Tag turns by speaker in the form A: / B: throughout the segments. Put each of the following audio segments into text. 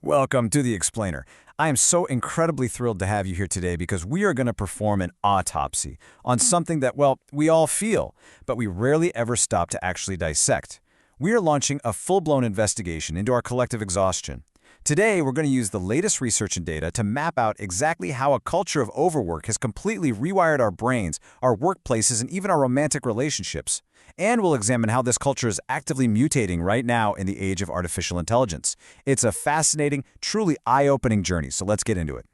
A: Welcome to The Explainer. I am so incredibly thrilled to have you here today because we are going to perform an autopsy on something that, well, we all feel, but we rarely ever stop to actually dissect. We are launching a full-blown investigation into our collective exhaustion. Today, we're going to use the latest research and data to map out exactly how a culture of overwork has completely rewired our brains, our workplaces, and even our romantic relationships. And we'll examine how this culture is actively mutating right now in the age of artificial intelligence. It's a fascinating, truly eye-opening journey, so let's get into it.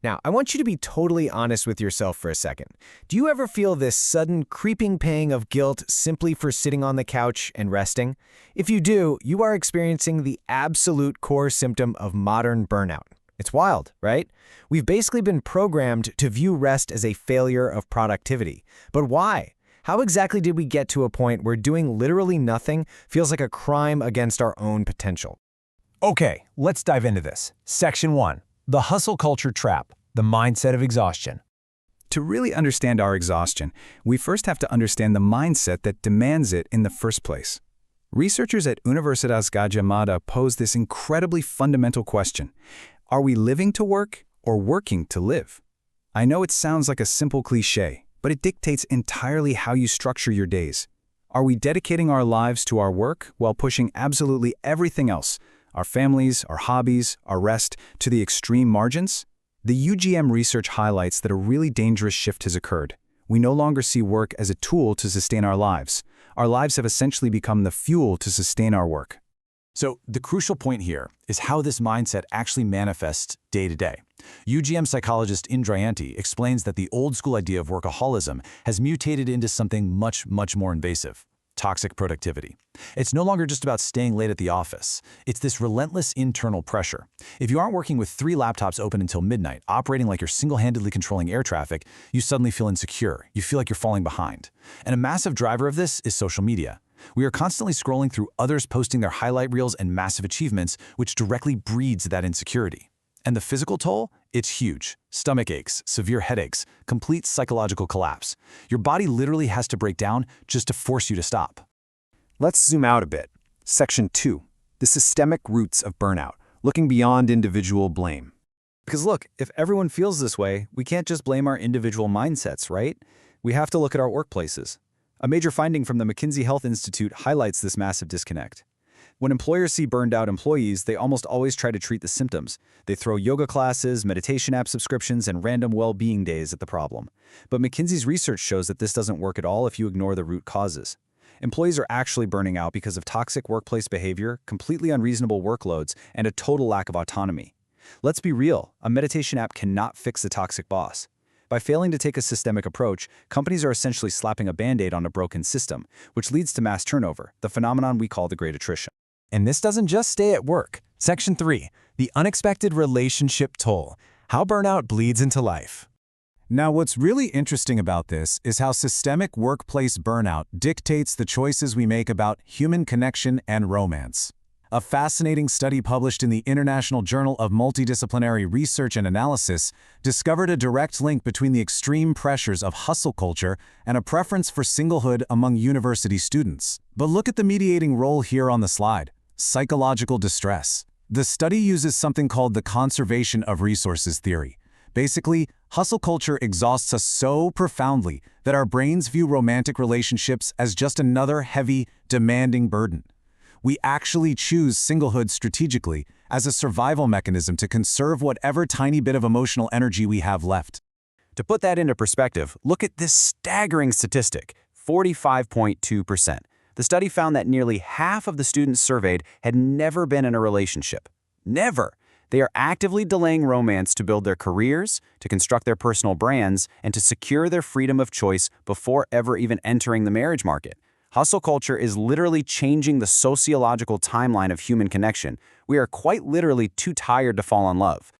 B: Now, I want you to be totally honest with yourself for a second. Do you ever feel this sudden creeping pang of guilt simply for sitting on the couch and resting? If you do, you are experiencing the absolute core symptom of modern burnout. It's wild, right? We've basically been programmed to view rest as a failure of productivity. But why? How exactly did we get to a point where doing literally nothing feels like a crime against our own potential?
C: Okay, let's dive into this. Section 1. The hustle culture trap, the mindset of exhaustion.
A: To really understand our exhaustion, we first have to understand the mindset that demands it in the first place. Researchers at Universitas Gadjah Mada pose this incredibly fundamental question. Are we living to work or working to live? I know it sounds like a simple cliché, but it dictates entirely how you structure your days. Are we dedicating our lives to our work while pushing absolutely everything else, our families, our hobbies, our rest, to the extreme margins? The UGM research highlights that a really dangerous shift has occurred. We no longer see work as a tool to sustain our lives. Our lives have essentially become the fuel to sustain our work.
D: So the crucial point here is how this mindset actually manifests day to day. UGM psychologist Indrayanti explains that the old school idea of workaholism has mutated into something much more invasive: toxic productivity. It's no longer just about staying late at the office. It's this relentless internal pressure. If you aren't working with 3 laptops open until midnight, operating like you're single-handedly controlling air traffic, you suddenly feel insecure. You feel like you're falling behind. And a massive driver of this is social media. We are constantly scrolling through others posting their highlight reels and massive achievements, which directly breeds that insecurity. And the physical toll? It's huge. Stomach aches, severe headaches, complete psychological collapse. Your body literally has to break down just to force you to stop.
A: Let's zoom out a bit. Section 2. The systemic roots of burnout, looking beyond individual blame.
E: Because look, if everyone feels this way, we can't just blame our individual mindsets, right? We have to look at our workplaces. A major finding from the McKinsey Health Institute highlights this massive disconnect. When employers see burned out employees, they almost always try to treat the symptoms. They throw yoga classes, meditation app subscriptions, and random well-being days at the problem. But McKinsey's research shows that this doesn't work at all if you ignore the root causes. Employees are actually burning out because of toxic workplace behavior, completely unreasonable workloads, and a total lack of autonomy. Let's be real, a meditation app cannot fix the toxic boss. By failing to take a systemic approach, companies are essentially slapping a Band-Aid on a broken system, which leads to mass turnover, the phenomenon we call the Great Attrition.
C: And this doesn't just stay at work. Section 3. The unexpected relationship toll, how burnout bleeds into life.
A: Now, what's really interesting about this is how systemic workplace burnout dictates the choices we make about human connection and romance. A fascinating study published in the International Journal of Multidisciplinary Research and Analysis discovered a direct link between the extreme pressures of hustle culture and a preference for singlehood among university students. But look at the mediating role here on the slide: psychological distress. The study uses something called the conservation of resources theory. Basically, hustle culture exhausts us so profoundly that our brains view romantic relationships as just another heavy, demanding burden. We actually choose singlehood strategically as a survival mechanism to conserve whatever tiny bit of emotional energy we have left.
D: To put that into perspective, look at this staggering statistic: 45.2%. The study found that nearly half of the students surveyed had never been in a relationship. Never! They are actively delaying romance to build their careers, to construct their personal brands, and to secure their freedom of choice before ever even entering the marriage market. Hustle culture is literally changing the sociological timeline of human connection. We are quite literally too tired to fall in love.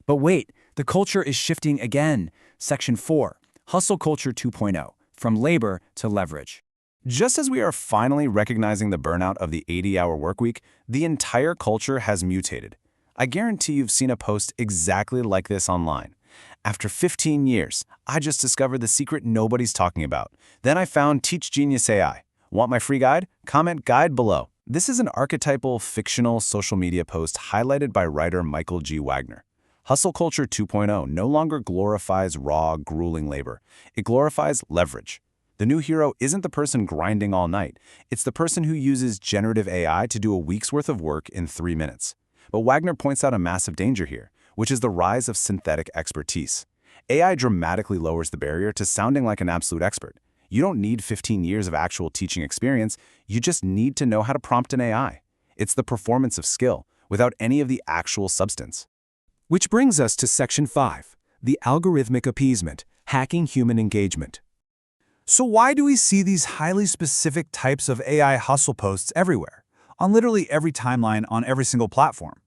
E: But wait, the culture is shifting again. Section 4. Hustle culture 2.0. From labor to leverage.
D: Just as we are finally recognizing the burnout of the 80-hour workweek, the entire culture has mutated. I guarantee you've seen a post exactly like this online. After 15 years, I just discovered the secret nobody's talking about. Then I found Teach Genius AI. Want my free guide? Comment guide below. This is an archetypal, fictional social media post highlighted by writer Michael G. Wagner. Hustle Culture 2.0 no longer glorifies raw, grueling labor. It glorifies leverage. The new hero isn't the person grinding all night. It's the person who uses generative AI to do a week's worth of work in 3 minutes. But Wagner points out a massive danger here, which is the rise of synthetic expertise. AI dramatically lowers the barrier to sounding like an absolute expert. You don't need 15 years of actual teaching experience, you just need to know how to prompt an AI. It's the performance of skill, without any of the actual substance.
A: Which brings us to Section 5, the algorithmic appeasement, hacking human engagement.
F: So why do we see these highly specific types of AI hustle posts everywhere, on literally every timeline on every single platform?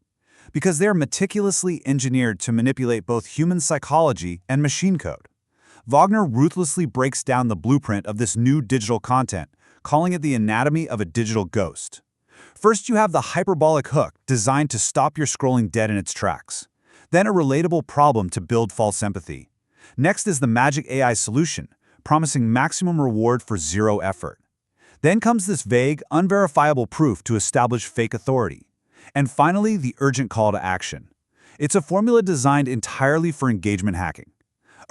F: Because they're meticulously engineered to manipulate both human psychology and machine code. Wagner ruthlessly breaks down the blueprint of this new digital content, calling it the anatomy of a digital ghost. First, you have the hyperbolic hook designed to stop your scrolling dead in its tracks. Then a relatable problem to build false empathy. Next is the magic AI solution, promising maximum reward for zero effort. Then comes this vague, unverifiable proof to establish fake authority. And finally, the urgent call to action. It's a formula designed entirely for engagement hacking.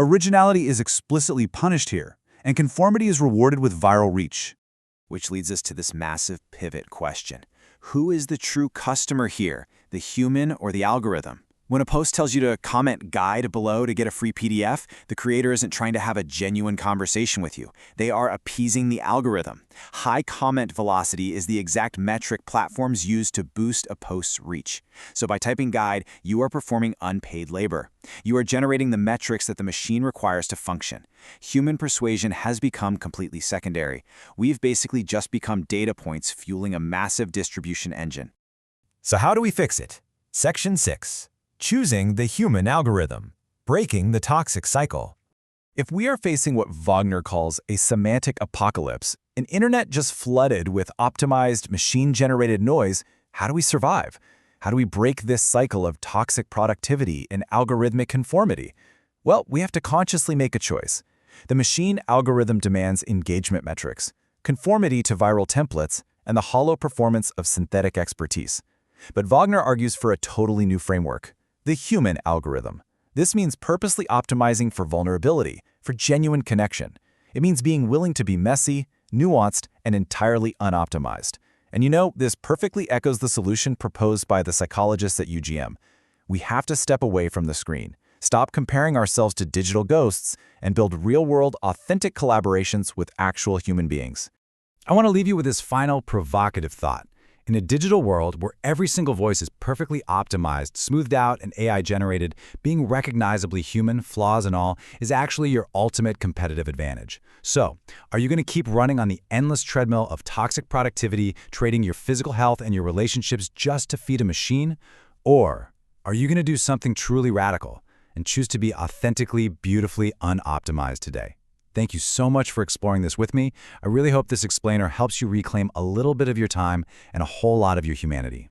F: Originality is explicitly punished here, and conformity is rewarded with viral reach.
B: Which leads us to this massive pivot question. Who is the true customer here, the human or the algorithm? When a post tells you to comment guide below to get a free PDF, the creator isn't trying to have a genuine conversation with you. They are appeasing the algorithm. High comment velocity is the exact metric platforms use to boost a post's reach. So by typing guide, you are performing unpaid labor. You are generating the metrics that the machine requires to function. Human persuasion has become completely secondary. We've basically just become data points fueling a massive distribution engine.
C: So how do we fix it? Section 6. Choosing the human algorithm, breaking the toxic cycle. If we are facing what Wagner calls a semantic apocalypse, an internet just flooded with optimized, machine-generated noise, how do we survive? How do we break this cycle of toxic productivity and algorithmic conformity? Well, we have to consciously make a choice. The machine algorithm demands engagement metrics, conformity to viral templates, and the hollow performance of synthetic expertise. But Wagner argues for a totally new framework. The human algorithm. This means purposely optimizing for vulnerability, for genuine connection. It means being willing to be messy, nuanced, and entirely unoptimized. And you know, this perfectly echoes the solution proposed by the psychologists at UGM. We have to step away from the screen, stop comparing ourselves to digital ghosts, and build real-world, authentic collaborations with actual human beings.
D: I want to leave you with this final provocative thought. In a digital world where every single voice is perfectly optimized, smoothed out, and AI-generated, being recognizably human, flaws and all, is actually your ultimate competitive advantage. So, are you going to keep running on the endless treadmill of toxic productivity, trading your physical health and your relationships just to feed a machine? Or are you going to do something truly radical and choose to be authentically, beautifully unoptimized today? Thank you so much for exploring this with me. I really hope this explainer helps you reclaim a little bit of your time and a whole lot of your humanity.